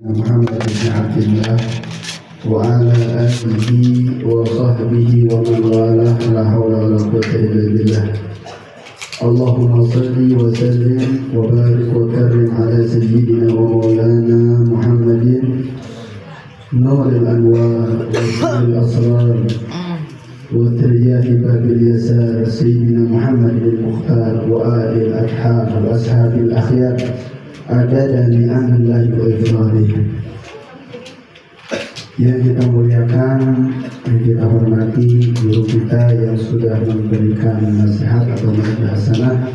محمد بن عبد الله وعلى آله وصحبه ومن والاه لا حول ولا قوة إلا بالله. اللهم صل وسلم وبارك وكرم على سيدنا ومولانا محمد نور الأنوار وسر الأسرار وترياح باب اليسار سيدنا محمد المختار وآل الأكحار وأصحاب الأخيار ada ni'am Allah wa ifradihi. Yang kita muliakan, yang kita hormati guru kita yang sudah memberikan nasihat atau nasihat hasanah,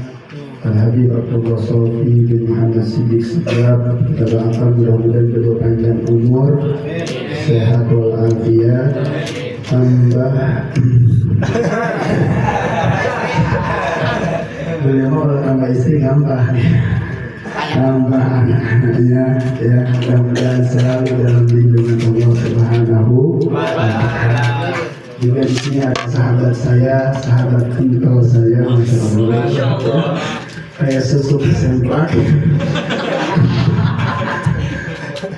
Al-Habib Abdullah Sofi bin Muhammad Siddiq Segrab. Kita doakan mudah-mudahan beliau panjang umur, sehat walafiat, tambah beliau mau tambah istri gampang, tambah anak-anaknya, ya, mudah-mudahan selalu dalam lindungan Allah Subhanahu wa Ta'ala. Juga di sini ada sahabat saya, sahabat kental saya, masya Allah, kayak susu kesempak.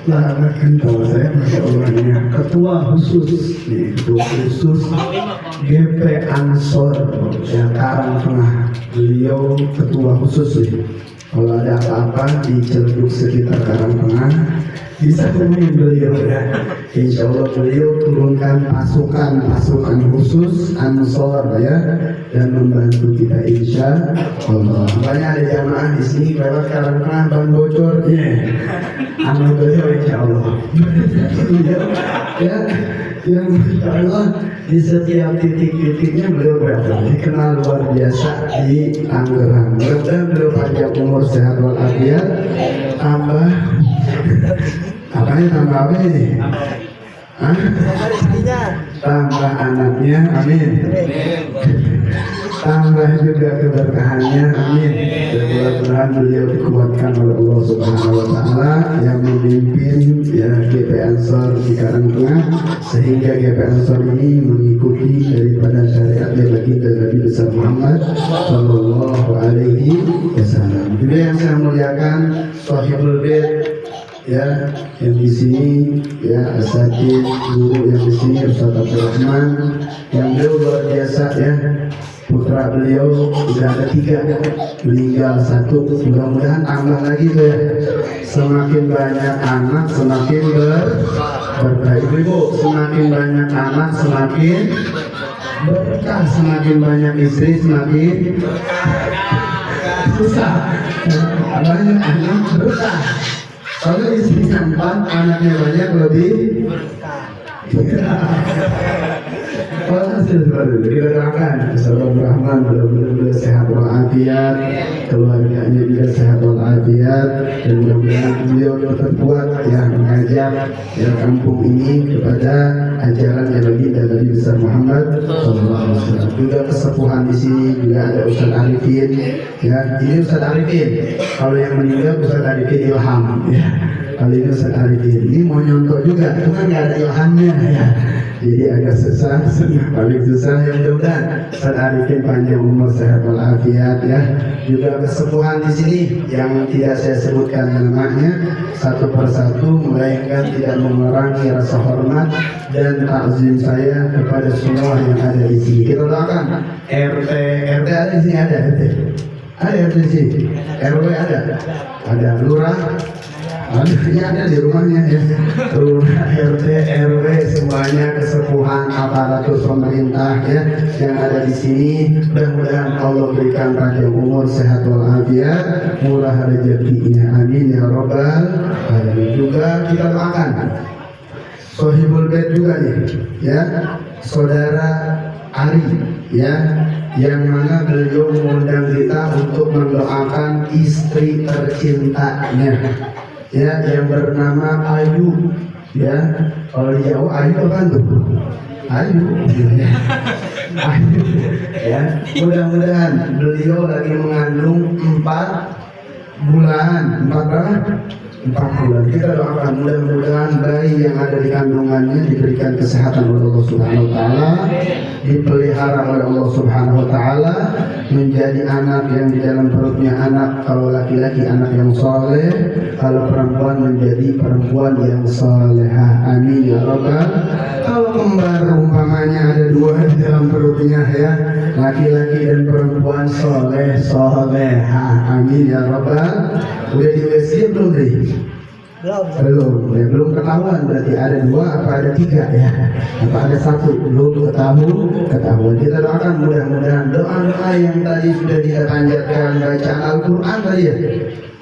Sahabat kental saya, masya Allah, ya. Ketua khusus, nih, ketua khusus GP Ansor yang Karangtengah. Beliau ketua khusus nih. Kalau ada apa-apa di Ciledug sekitar Karangtengah, bisa temuin beliau ya. Insya Allah beliau turunkan pasukan khusus Ansor ya, dan membantu kita insya Allah. Banyak ada jamaah di sini lewat Karangtengah ban bocor, ya. Amal beliau insya Allah. Ya, yang insya Allah di setiap titik-titiknya beliau dikenal luar biasa di Tangerang. Mudah-mudahan beliau panjang umur, sehat walafiat, tambah apa ini? Tambah anaknya, amin. Tambah juga keberkahannya, amin. Dan mudah-mudahan beliau dikuatkan oleh Allah Subhanahu wa Ta'ala yang memimpin ya GP Ansor di Karangtengah, sehingga GP Ansor ini mengikuti daripada syariat baginda Nabi besar Muhammad Sallallahu Alaihi Wasallam. Juga yang saya muliakan Shahibul Bait ya, yang di sini ya, asatid guru yang di sini Ustaz Abdurrahman, yang beliau luar biasa ya. Putra beliau sudah ada 3, meninggal 1. Mudah-mudahan tambah lagi tuh ya. Semakin banyak anak semakin berkah. Ibu-ibu, semakin banyak anak semakin berkah, semakin banyak istri semakin susah. Banyak anak berkah. Kalau istrinya 4, anaknya banyak lebih hasil baru. Kita doakan Ustaz Rahman mudah-mudahan sehat walafiat, keluarganya juga sehat walafiat, dan mudah-mudahan beliau tetap kuat yang mengajak ya kampung ini kepada ajaran yang lebih dari Nabi besar Muhammad Sallallahu Alaihi Wasallam. Juga kesepuhan di sini juga ada Ustaz Arifin ya. Ini Ustaz Arifin, kalau yang meninggal Ustaz Arifin Ilham ya. Kali ini Ustaz Arifin ini mau nyontok juga, cuma nggak ada ilhamnya ya. Jadi agak susah, paling susah. Yang mudah-mudahan Ustaz Arifin panjang umur, sehat walafiat ya. Juga kesepuhan di sini yang tidak saya sebutkan namanya satu persatu, melainkan tidak mengurangi rasa hormat dan takzim saya kepada semua yang ada di sini. Kita doakan RT ada di sini, ada RT di sini, RW ada lurah. Ini ada di rumahnya ya. RT, RW semuanya, kesepuhan, aparatur pemerintah ya yang ada di sini. Mudah-mudahan Allah berikan panjang umur, sehat walafiat, murah rezekinya, amin ya robbal alamin. Juga kita doakan Shahibul Bait juga nih ya, saudara Ali ya, yang mana beliau mengundang kita untuk mendoakan istri tercintanya ya, yang bernama Ayu ya. Kalau di Jawa Ayu apa tuh? Ayu ya. Ayu ya. Mudah-mudahan beliau lagi mengandung 4 bulan, 4 berapa? 4 bulan. Kita doakan mudah-mudahan bayi yang ada di kandungannya diberikan kesehatan oleh Allah Subhanahu wa taala, dipelihara oleh Allah Subhanahu wa taala, menjadi anak yang di dalam perutnya anak, kalau laki-laki anak yang soleh, kalau perempuan menjadi perempuan yang solehah. Amin ya rabbal. Kalau kembar umpamanya ada 2 di dalam perutnya ya, laki-laki dan perempuan soleh solehah. Amin ya rabbal. Udah di WC belum deh? Belum ketahuan, berarti ada 2 apa ada 3 ya, apa ada 1 belum ketahuan. Kita doakan mudah-mudahan doa yang tadi sudah kita panjatkan, bacaan Al-Quran tadi ya,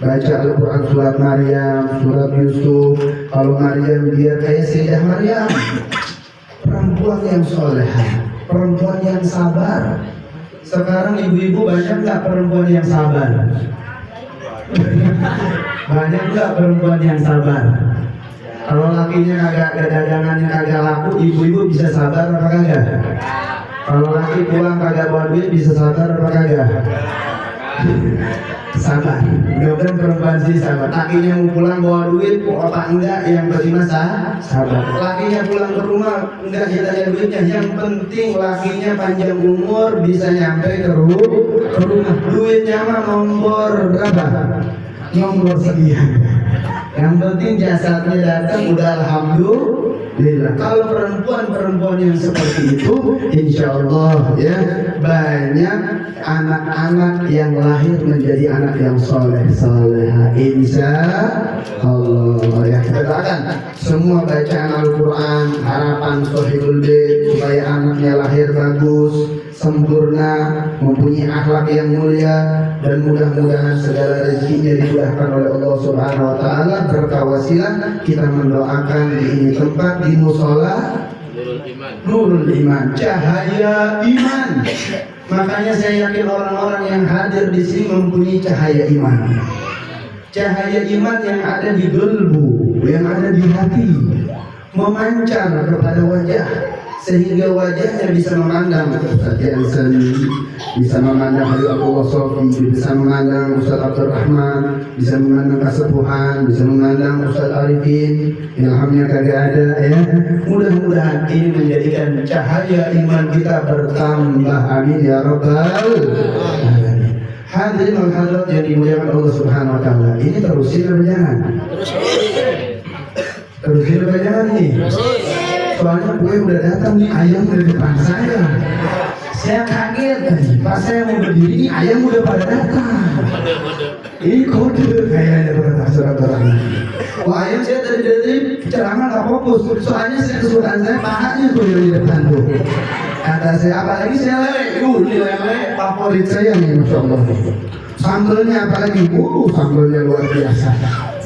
baca Al-Quran surat Maryam, surat Yusuf. Kalau Maryam biar kayak Sayyidah Maryam, perempuan yang solehah, perempuan yang sabar. Sekarang ibu-ibu banyak nggak perempuan yang sabar? Banyak nggak perempuan yang sabar? Kalau lakinya kagak dagangannya kagak laku, ibu-ibu bisa sabar apa kagak? Kalau laki pulang kagak bawa duit, bisa sabar apa kagak? Sabar. Mudah-mudahan perempuan sih sabar. Lakinya mau pulang bawa duit, apa enggak, yang penting sabar. Lakinya pulang ke rumah enggak ditanya duitnya, yang penting lakinya panjang umur, bisa nyampe ke rumah. Duitnya mah nomor berapa? Nomor sekian. Yang penting jasadnya datang, udah alhamdulillah. Kalau perempuan yang seperti itu, insya Allah ya, banyak anak-anak yang lahir menjadi anak yang soleh solehah. Insya Allah ya. Kita doakan semua bacaan Al-Quran, harapan Sohibul Bait supaya anaknya lahir bagus, sempurna, mempunyai akhlak yang mulia, dan mudah-mudahan segala rezekinya dimudahkan oleh Allah Subhanahu wa taala. Berkah wasilah kita mendoakan di ini tempat, di musola Nurul Iman, cahaya iman. Makanya saya yakin orang-orang yang hadir di sini mempunyai cahaya iman. Cahaya iman yang ada di gelbu, yang ada di hati, memancar kepada wajah, sehingga wajahnya bisa memandang Ustaz Jansen, bisa memandang Habib Abdullah Sofi, bisa memandang Ustaz Abdul Rahman, bisa memandang Kasepuhan, bisa memandang Ustaz Arifin. Ilhamnya kagak ada ya. Mudah-mudahan ini menjadikan cahaya iman kita bertambah. Amin ya rabbal alamin. Hadirin wal hadirat yang dimuliakan Allah Subhanahu wa taala. Ini terusin apa jangan? Terusin apa jangan nih? Soalnya gue udah datang nih, ayam dari depan saya. Saya kaget tadi, pas saya mau berdiri ini ayam udah pada datang. Ini kode kayaknya kata saudara. Wah, ayam saya dari ceramah nggak fokus. Soalnya saya kesukaan saya pahanya tuh di depan tuh. Kata saya, apalagi saya lele, lele favorit saya nih, masya Allah. Sambelnya apalagi, sambelnya luar biasa.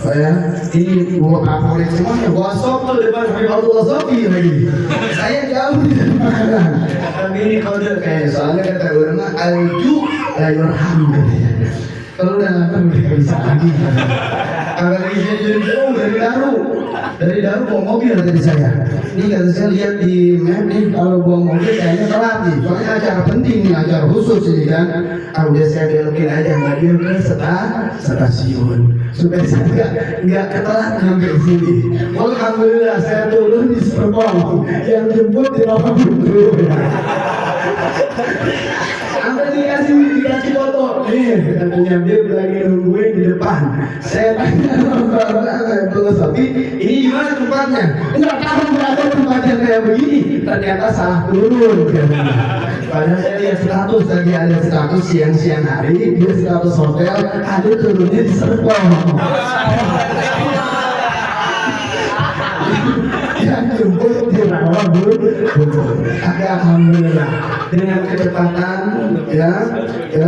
Saya ini gua favorit semuanya. Gua sop tuh depan Habib Abdullah Sofi lagi. Saya jauh di depan. Tapi ini kode kayak soalnya kata ulama alju la yurham. Kalau udah lapar udah bisa lagi. Apalagi saya jadi jauh dari Daru bawa mobil tadi saya. Ini kata saya lihat di map nih, kalau bawa mobil kayaknya telat nih. Soalnya acara penting nih, acara khusus ini kan. Udah saya belokin aja mobil ke stasiun supaya saya nggak ketelat sampai sini. Alhamdulillah saya turun di Serpong, yang jemput di bawah dulu. Sampai dikasih foto. Nih katanya dia lagi nungguin di depan. Saya tanya Abdullah Sofi, ini gimana tempatnya? Enggak tahu berapa tempatnya kayak begini. Ternyata salah turun. Padahal saya lihat status tadi, ada status siang-siang hari, dia status hotel, ada turunnya di Serpong. Yang jemput di rawa alhamdulillah dengan kecepatan ya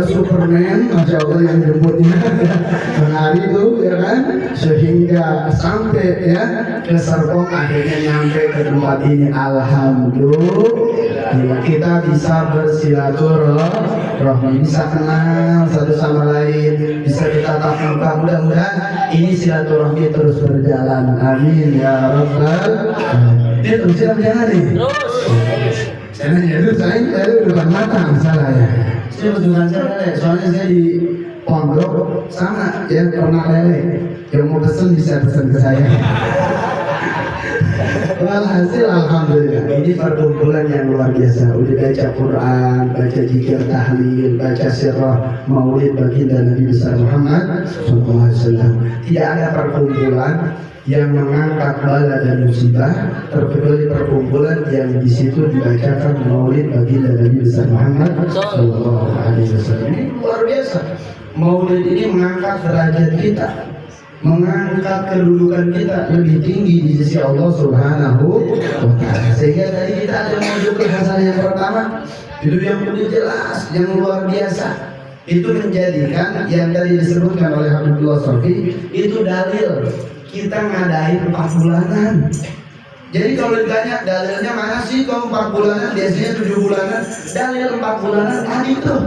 Superman, masya Allah yang jemputnya hari itu ya kan, sehingga sampai ya ke Serpong, akhirnya nyampe ke tempat ini. Alhamdulillah kita bisa bersilaturahmi, bisa kenal satu sama lain, bisa kita tatap muka. Mudah-mudahan ini silaturahmi terus berjalan. Amin ya rabbal. Ini terusin apa jangan nih? Saya nanya dulu, saya depan mata masalah ya. Saya tunjukkan saya, soalnya saya pondok sama yang pernah lele, yang mau pesen bisa pesen ke saya. Walhasil alhamdulillah ini perkumpulan yang luar biasa. Udah baca Quran, baca zikir tahlil, baca sirah maulid baginda Nabi besar Muhammad SAW. Tidak ada perkumpulan yang mengangkat bala dan musibah terkecuali perkumpulan yang di situ dibacakan maulid baginda Nabi besar Muhammad SAW. Ini luar biasa. Maulid ini mengangkat derajat kita, mengangkat kedudukan kita lebih tinggi di sisi Allah Subhanahu wa Ta'ala. Sehingga tadi kita ada menunjukkan hasil yang pertama, itu yang udah jelas, yang luar biasa. Itu menjadikan yang tadi disebutkan oleh Habibullah Sofi itu dalil kita ngadain 4 bulanan. Jadi kalau ditanya dalilnya mana sih kalau 4 bulanan, biasanya 7 bulanan, dalil 4 bulanan tadi tuh.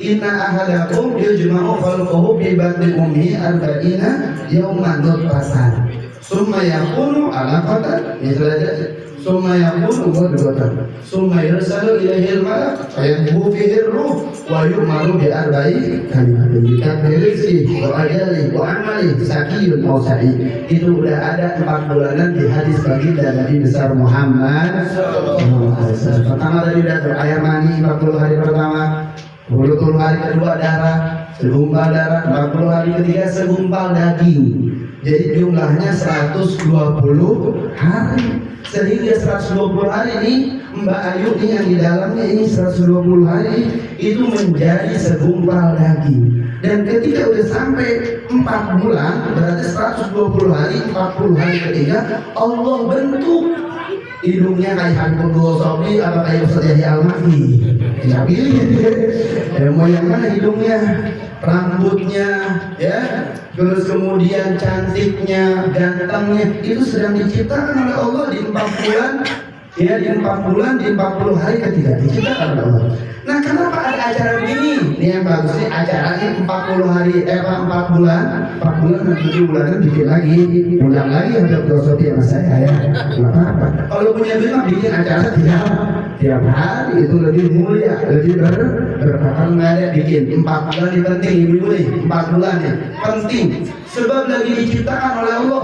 Inna ahadakum yujma'u khalquhu fi batni ummihi arba'ina yawman nutfatan summa yakunu 'alaqatan misalnya summa yakunu mudghatan summa yursalu ilaihil malak fayanfukhu fihi ruh wa yu'maru bi arba'i kalimatin bikatbi rizqi wa ajali wa amali sakiyun aw sa'id. Itu udah ada 4 bulanan di hadis baginda Nabi besar Muhammad sallallahu alaihi wasallam. Pertama tadi udah air mani 40 hari pertama, 40 hari kedua darah, segumpal darah, 40 hari ketiga segumpal daging. Jadi jumlahnya 120 hari. Sehingga 120 hari ini Mbak Ayu ini yang di dalamnya ini 120 hari itu menjadi segumpal daging. Dan ketika udah sampai 4 bulan berarti 120 hari, 40 hari ketiga Allah bentuk hidungnya kayak Habibullah Sofi apa kayak Ustaz Yahya Al-Mahdi. Ya pilih ya, mau yang mana hidungnya, rambutnya, ya, terus kemudian cantiknya, gantengnya itu sedang diciptakan oleh Allah di 4 bulan, ya, di 4 bulan, di 40 hari ketiga diciptakan oleh Allah. Nah, kenapa ada acara begini? Ini yang bagus sih, acaranya 40 hari, 4 bulan dan 7 bulanan bikin lagi, undang lagi untuk filosofi sama saya ya, nggak apa-apa. Kalau punya duit mah bikin acara tiap hari itu lebih mulia, lebih berkah. Nggak ada bikin 4 bulan ini penting, ibu nih 4 bulan ya penting, sebab lagi diciptakan oleh Allah.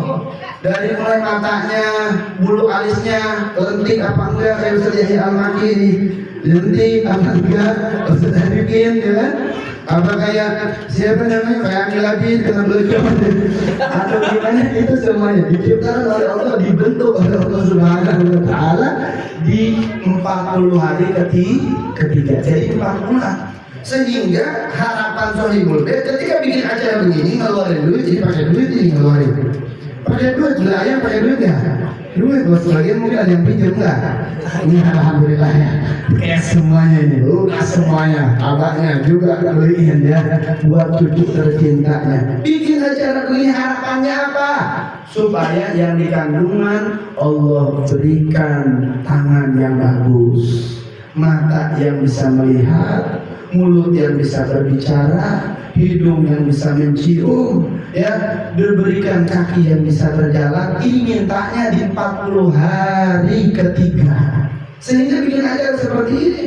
Dari mulai matanya, bulu alisnya, lentik apa enggak kayak Ustaz Yahya Al-Mahdi ini, lentik apa enggak Ustaz Arifin ya kan? Apa kayak siapa namanya kayak Angel lagi kena beliau atau gimana, itu semuanya diciptakan oleh Allah, dibentuk oleh Allah Subhanahu wa Ta'ala di 40 hari ketiga. Jadi 4 bulan. Sehingga harapan Sohibul Bait ketika bikin acara begini ngeluarin duit, jadi pakai duit ini ngeluarin. Pakai duit, belayang pakai duit ya? Duit, buat sebagian mungkin ada yang pinjam enggak? Ini alhamdulillah ya. Kayak semuanya ini, lunas semuanya. Abahnya juga beliin ya buat cucu tercintanya. Bikin acara begini harapannya apa? Supaya yang di kandungan Allah berikan tangan yang bagus, mata yang bisa melihat, mulut yang bisa berbicara, hidung yang bisa mencium, ya, diberikan kaki yang bisa berjalan. Ini mintanya di 40 hari ketiga. Sehingga bikin acara seperti ini.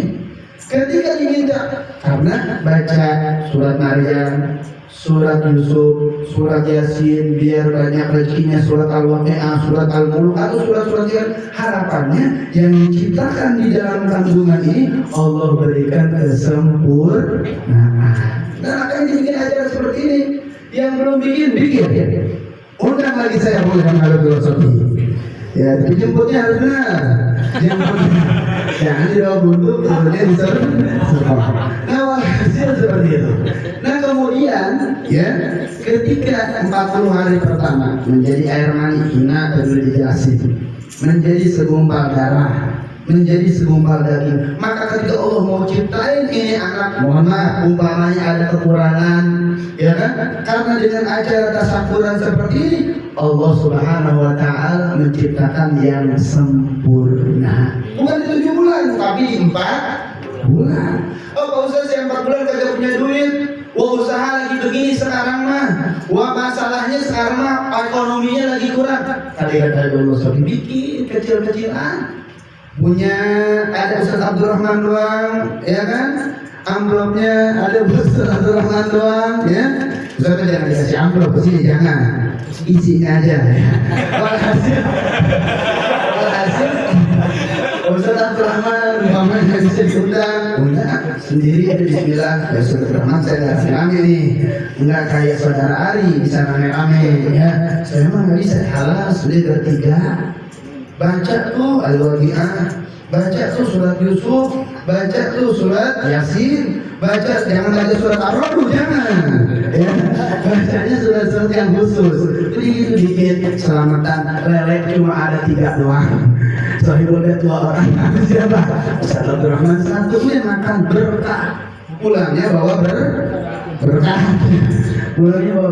Ketika diminta, karena baca surat Maryam, surat Yusuf, surat Yasin, biar banyak rezekinya, surat Al-Waqi'ah, surat Al-Mulk, atau surat-surat yang harapannya yang diciptakan di dalam kandungan ini Allah berikan kesempurnaan. Dan akan dibikin acara seperti ini. Yang belum bikin. Undang lagi saya boleh kalau filosofi. Ya, tapi jemputnya harus benar. Jemputnya jangan dibawa buntu, kemudian diserang. Nah, hasil seperti itu. Nah, kemudian ya, ketika 40 hari pertama menjadi air mani, Ina tadi dijelasin, menjadi segumpal darah, menjadi segumpal daging. Maka ketika Allah mau ciptain ini anak, mohon maaf umpamanya ada kekurangan, ya kan? Karena dengan acara tasyakuran seperti ini Allah Subhanahu wa Ta'ala menciptakan yang sempurna. Bukan di 7 bulan, tapi di 4 bulan. Oh, Pak Ustaz yang 4 bulan kagak punya duit, wah usaha lagi begini sekarang mah, wah masalahnya sekarang mah ekonominya lagi kurang. Tadi kata Allah Sofi bikin kecil-kecilan. Punya ada Ustaz Abdurrahman doang, ya kan? amplopnya ada Ustaz Abdul Rahman doang ya. Ustaz jangan dikasih amplop ke sini, jangan, isinya aja ya. Walhasil Ustaz Abdul Rahman Muhammad yang bisa diundang sendiri ada bismillah ya. Ustaz Abdul Rahman saya nggak rame nih, nggak kayak saudara Ari bisa rame-rame ya. Saya mah nggak bisa, halas sudah bertiga baca tuh Al-Waqi'ah, baca tuh surat Yusuf, baca tuh surat Yasin, baca, jangan baca surat Ar-Ra'd dulu, jangan ya. Bacanya surat-surat yang khusus. Jadi itu dikit selamatan lele cuma ada 3 doang. Sohibul bait 2 orang. Siapa? Ustaz Abdul Rahman satu yang makan berkah. Pulangnya bawa berkah. Pulangnya bawa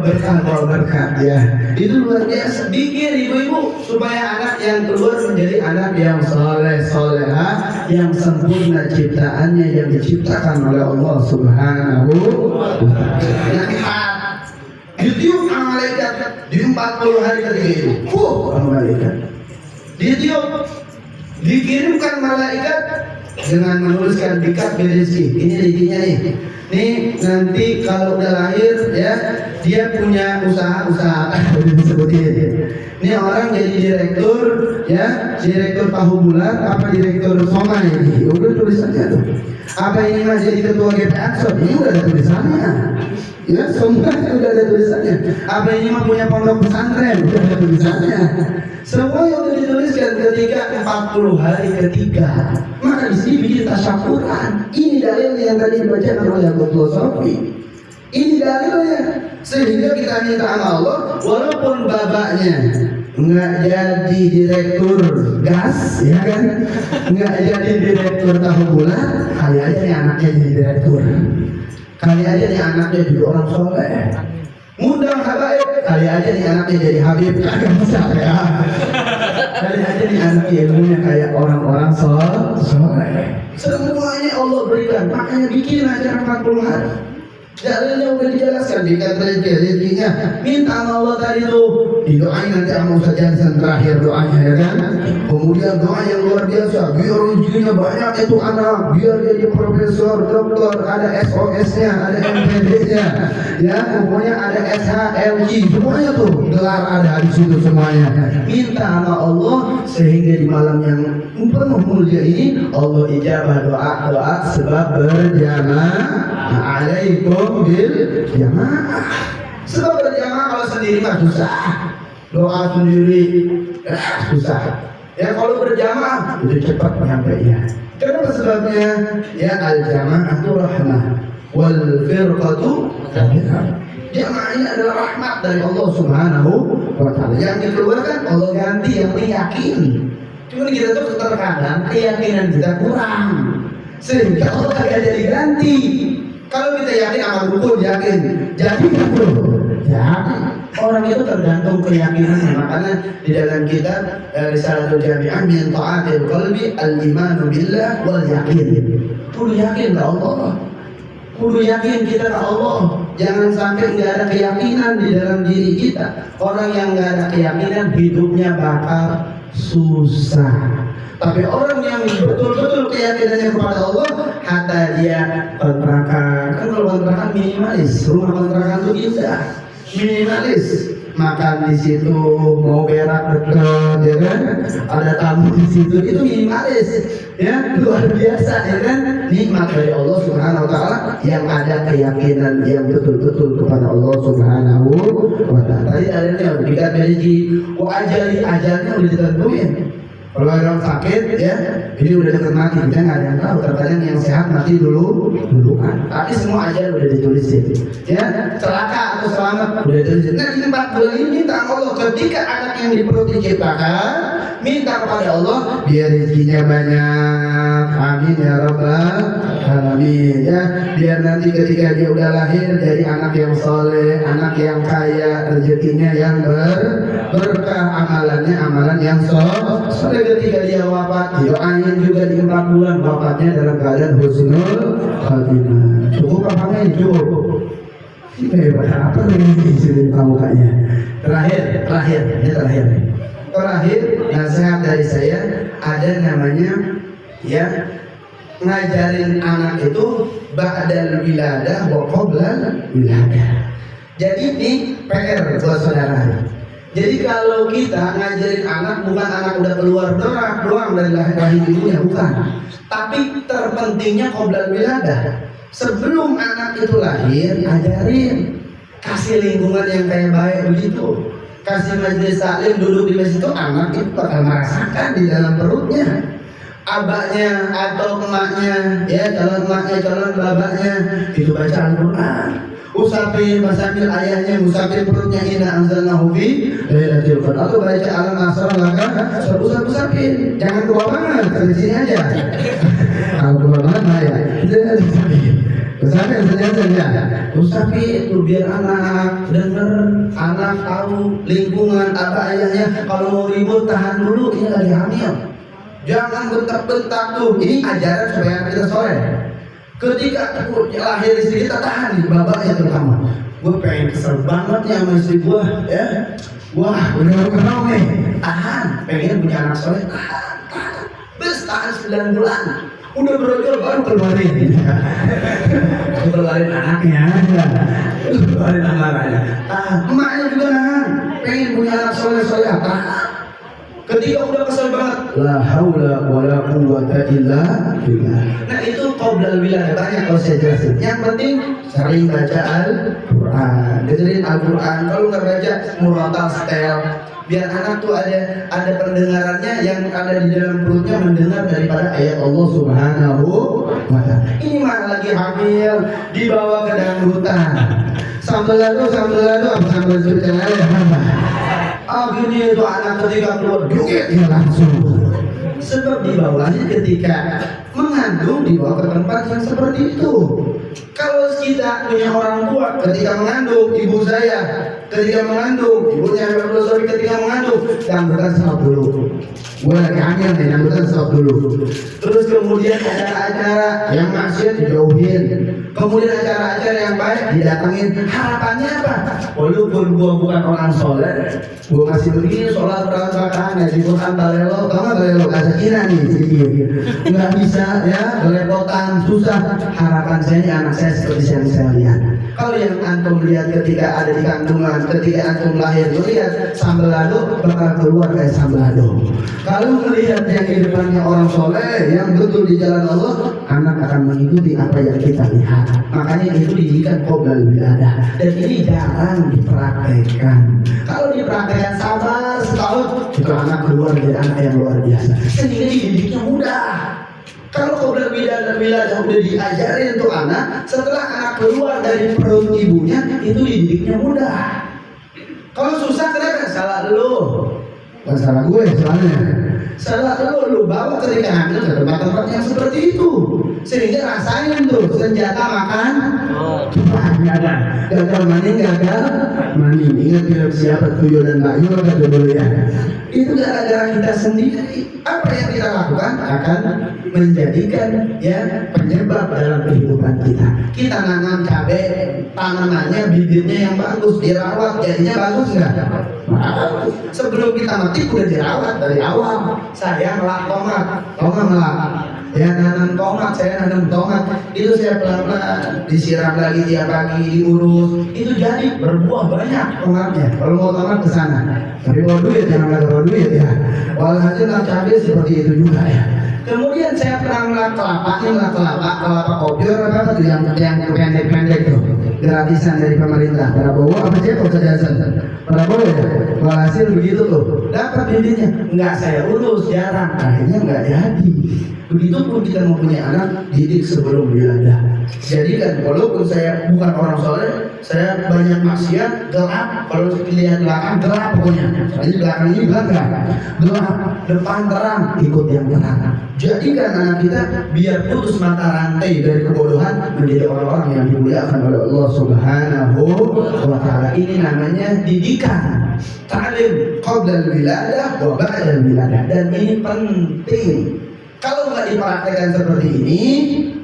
berkah ya. Itu luar biasa. Pikir ibu-ibu supaya anak yang keluar menjadi anak yang soleh solehah, yang sempurna ciptaannya, yang diciptakan oleh Allah Subhanahu wa Ta'ala. Ditiup malaikat di 40 hari ketika itu. Malaikat ditiup, dikirimkan malaikat dengan menuliskan bikat berisi. Ini rezekinya nih. Nih nanti kalau udah lahir ya, dia punya usaha disebutin. Ini orang jadi direktur ya, direktur tahu bulat apa direktur somai ini. Udah tulisannya tuh. Apa ini mah jadi ketua GP Ansor? Ini udah ada tulisannya. Ya, semuanya udah ada tulisannya. Apa ini mah punya pondok pesantren? Udah ada tulisannya. Semua yang udah dituliskan ketika 40 hari ketiga. Maka di sini bikin tasyakuran. Ini dalil yang tadi dibacakan oleh Abu Sofi. Ini dalilnya. Sehingga kita minta sama Allah, walaupun babaknya nggak jadi direktur gas, ya kan? Nggak jadi direktur tahu bulat, kali aja nih anaknya jadi direktur. Kali aja nih anaknya jadi orang soleh. Mudah habaib, kali aja nih anaknya jadi habib. Kagak bisa ya. Kali aja nih anaknya ilmunya kayak orang-orang soleh. Semuanya Allah berikan, makanya bikin acara 40 hari. Dalilnya udah dijelaskan, bikin rezekinya. Minta sama Allah tadi tuh, didoain nanti sama Ustaz Jansen terakhir doanya ya kan. Kemudian doa yang luar biasa, biar rezekinya banyak itu anak, biar jadi profesor, dokter, ada SOS-nya, ada MPD-nya, ya pokoknya ada SHLG, semuanya tuh gelar ada di situ semuanya. Minta sama Allah sehingga di malam yang penuh mulia ini Allah ijabah doa sebab berjamaah. Alaikum bil jamaah. Sebab berjamaah kalau sendiri mah susah. Doa sendiri susah. Ya kalau berjamaah itu cepat nyampainya. Kenapa sebabnya? Ya al-jamaatu rahmah wal firqatu fadilah. Jamaah ini adalah rahmat dari Allah Subhanahu wa Ta'ala. Yang dikeluarkan Allah ganti yang yakin. Cuma kita tuh terkadang keyakinan kita kurang, sehingga Allah kagak jadi ganti. Kalau kita yakin amal rukun yakin, jadi nggak bro? Yakin. Orang itu tergantung keyakinannya. Makanya di dalam kitab Risalatul Jami'ah min ta'atil qalbi al-imanu billah wal yakin. Kudu yakin ke Allah. Kudu yakin kita ke Allah. Jangan sampai nggak ada keyakinan di dalam diri kita. Orang yang nggak ada keyakinan hidupnya bakal susah. Tapi orang yang betul-betul keyakinannya kepada Allah, hatta dia kontrakan. Kan kalau kontrakan minimalis, rumah kontrakan itu indah, minimalis. Makan di situ, mau berak dekat, ya kan? Ada tamu di situ, itu minimalis, ya luar biasa, ya kan? Nikmat dari Allah Subhanahu Wa Taala yang ada keyakinan yang betul-betul kepada Allah Subhanahu Wa Taala. Tadi adanya kita dari ajalnya udah ditentuin. Kalau orang sakit ya, ini udah dekat mati, kita nggak ada yang tahu. Terkadang yang sehat mati duluan. Tapi semua aja udah ditulisin. Ya, celaka atau selamat udah ditulisin. Nah, di 4 bulan ini minta Allah ketika anak yang di perut diciptakan, minta kepada Allah biar rezekinya banyak. Amin ya rabbal alamin. Ya, biar nanti ketika dia udah lahir jadi anak yang soleh, anak yang kaya, rezekinya yang berkah, amalan yang soleh. Ketika dia wafat, doain juga di 4 bulan wafatnya dalam keadaan husnul khatimah. Cukup apa enggak? Cukup. Ini hebat apa lagi di sini mukanya? Terakhir nasihat dari saya ada namanya ya ngajarin anak itu ba'dal wiladah wa qoblal wiladah. Jadi ini PR buat saudara. Jadi kalau kita ngajarin anak, bukan anak udah keluar doang dari rahim ibunya, bukan. Tapi terpentingnya qoblal wiladah. Sebelum anak itu lahir, ajarin, kasih lingkungan yang kayak baik begitu. Kasih majelis taklim, duduk di masjid itu, anak itu bakal merasakan di dalam perutnya. Abahnya atau emaknya, ya calon emaknya, calon babaknya itu baca Al-Quran. Usapin masamil ayahnya, usapin perutnya, inna anzalnahu fi lailatul qadar. Atau baca alam asrar laka, usapin. Jangan keluar banget, dari sini aja. Kalau keluar banget bahaya. Usapin saja. Usapin itu biar anak dengar, anak tahu lingkungan abah ayahnya. Kalau mau ribut tahan dulu, ini lagi hamil. Jangan bentak-bentak tuh. Ini ajaran supaya kita soleh. Ketika lahir istri kita, tahan nih bapaknya terutama. Gue pengen kesel banget nih sama istri gue, ya. Wah, udah kenal nih. Tahan, pengen punya anak soleh, tahan. Bes tahan 9 bulan. Udah berojol baru keluarin anaknya, keluarin amarahnya. Tahan, emaknya juga nahan. Pengen punya anak soleh, tahan. Ketika udah kesel banget, la haula wala quwwata illa billah. Nah itu qoblal wiladah, banyak kalau saya jelasin. Yang penting sering baca Al-Quran, dengerin Al-Quran. Kalau nggak baca, murotal setel. Biar anak tuh ada pendengarannya, yang ada di dalam perutnya mendengar daripada ayat Allah Subhanahu wa ta'ala. Ini mah lagi hamil, dibawa ke dangdutan. Sambal lado apa sambal jutaan apa? Gini itu anak ketika keluar joget ya langsung. Sebab dibawanya ketika mengandung dibawa ke tempat yang seperti itu. Kalau kita punya orang tua ketika mengandung, ibu saya ketika mengandung, ibunya ketika mengandung, dangdutan stop dulu. Gue lagi hamil nih, dangdutan stop dulu. Terus kemudian acara-acara yang maksiat dijauhin. Kemudian acara-acara yang baik didatengin. Harapannya apa? Walaupun gue bukan orang soleh, gue masih begini sholat rakaat ngaji Quran balelo, tau nggak balelo bahasa Cina nih sedikit. Nggak bisa ya, belepotan susah. Harapan saya ini anak saya seperti yang saya lihat. Kalau yang antum lihat ketika ada di kandungan, ketika antum lahir, lihat sambal lado bakal keluar kayak sambal lado. Kalau melihat yang di depannya orang soleh, yang betul di jalan Allah, anak akan mengikuti apa yang kita lihat. Makanya itu didikan qoblal wiladah. Dan ini jarang dipraktekkan. Kalau dipraktekkan sabar setahun, itu anak keluar dari anak yang luar biasa. Sehingga dididiknya mudah. Kalau qoblal wiladah udah diajarin untuk anak, setelah anak keluar dari perut ibunya, itu dididiknya mudah. Kalau susah kenapa? Salah lu. Bukan salah gue soalnya. Salah lu bawa ketika hamil ke tempat-tempat yang seperti itu. Sehingga rasain tuh senjata makan. Ada gagal mani. Ingat film siapa Tuyul dan Mbak Yul kata dulu ya. Itu gara-gara kita sendiri. Apa yang kita lakukan akan menjadikan ya penyebab dalam kehidupan kita. Kita nanam cabai, tanamannya bibitnya yang bagus, dirawat, jadinya bagus nggak? Bagus. Sebelum kita mati udah dirawat dari awal. Saya melak tomat melak. Ya nanam tomat, saya nanam tomat. Itu saya pelan-pelan disiram lagi tiap pagi, diurus. Itu jadi berbuah banyak tomatnya. Kalau mau tomat ke sana. Tapi mau duit jangan lagi mau duit ya. Walhasil cabai seperti itu juga ya. Kemudian saya pernah melak kelapa kopior apa tuh yang pendek tuh, gratisan dari pemerintah. Prabowo apa sih Ustaz? Prabowo ya. Walhasil begitu tuh, dapat bibitnya. Enggak saya urus, jarang. Akhirnya enggak jadi. Begitupun kita mempunyai anak, didik sebelum wiladah. Jadi kan walaupun saya bukan orang soleh, saya banyak maksiat, gelap. Kalau lihat belakang gelap pokoknya. Soalnya belakang ini gelap, depan terang, ikut yang terang. Jadikan anak kita biar putus mata rantai dari kebodohan menjadi orang-orang yang dimuliakan oleh Allah Subhanahu wa ta'ala. Ini namanya didikan. Ta'lim qoblal wiladah wa ba'dal wiladah. Dan ini penting. Kalau nggak dipraktekkan seperti ini,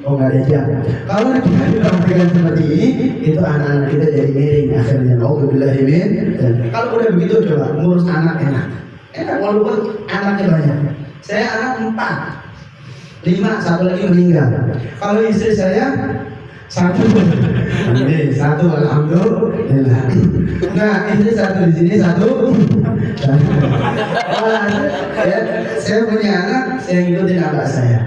nggak ada jam. Kalau tidak dipraktekkan seperti ini, itu anak-anak kita jadi miring akhirnya. Alhamdulillah min. Kalau udah begitu coba ngurus anak enak walaupun anaknya banyak. Saya anak 4. 5, satu lagi meninggal. Kalau istri saya satu, satu alhamdulillah. Nah istri satu di sini satu. Ya, saya punya anak, saya ngikutin anak saya.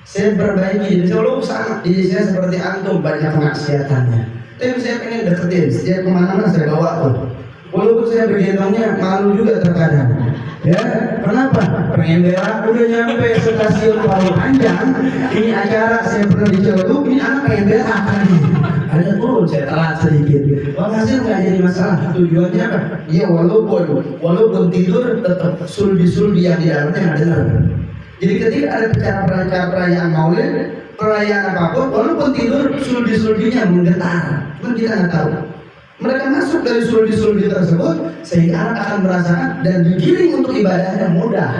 Saya perbaiki diri saya, sama diri saya seperti antum banyak kemaksiatannya. Tapi saya pengen deketin, setiap kemana-mana saya bawa tuh. Walaupun saya bergendongnya malu juga terkadang. Ya, kenapa? Pengen berak, udah nyampe stasiun Palu Panjang. Ini acara saya pernah di Ciledug, ini anak pengen berak lagi. Ada turun, saya telat sedikit. Walhasil nggak jadi masalah. Tujuannya apa? Ya walaupun tidur tetap sulbi yang di dalamnya nggak dengar. Jadi ketika ada acara perayaan Maulid, perayaan apapun, walaupun tidur sulbi-sulbinya menggetar, kan kita nggak tahu. Mereka masuk dari sulbi-sulbi tersebut sehingga anak akan merasakan dan digiring untuk ibadahnya mudah.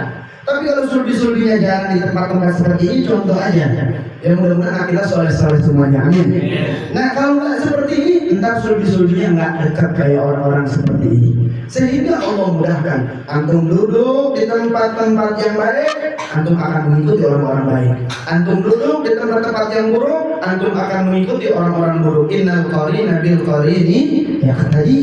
Tapi kalau sulbi-sulbinya jarang di tempat-tempat seperti ini, contoh aja. Ya mudah-mudahan kita soleh-soleh semuanya, amin. Nah kalau nggak seperti ini, entar sulbi-sulbinya nggak dekat kayak orang-orang seperti ini. Sehingga Allah mudahkan antum duduk di tempat-tempat yang baik, antum akan mengikuti orang-orang baik. Antum duduk di tempat-tempat yang buruk, antum akan mengikuti orang-orang buruk. Innal qarina bil qarini yaqtadi.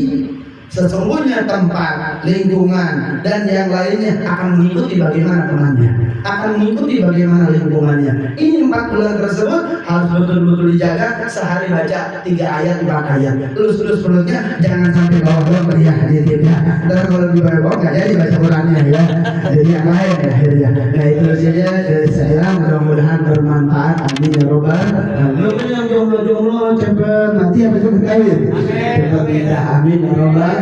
Sesungguhnya tempat, lingkungan, dan yang lainnya akan mengikuti bagaimana temannya, akan mengikuti bagaimana lingkungannya. Ini 4 bulan tersebut harus betul-betul dijaga. Sehari baca 3 ayat, 4 ayat. Lulus perutnya, jangan sampai bawah-bawah meriah di timnya. Dan kalau di bawah nggak jadi baca Qurannya ya. Jadi yang lain ya akhirnya. Nah itu saja dari saya. Mudah-mudahan bermanfaat. Amin ya robbal. Belum yang jomblo-jomblo cepet mati apa itu ketahuin. Cepet pindah. Amin ya robbal.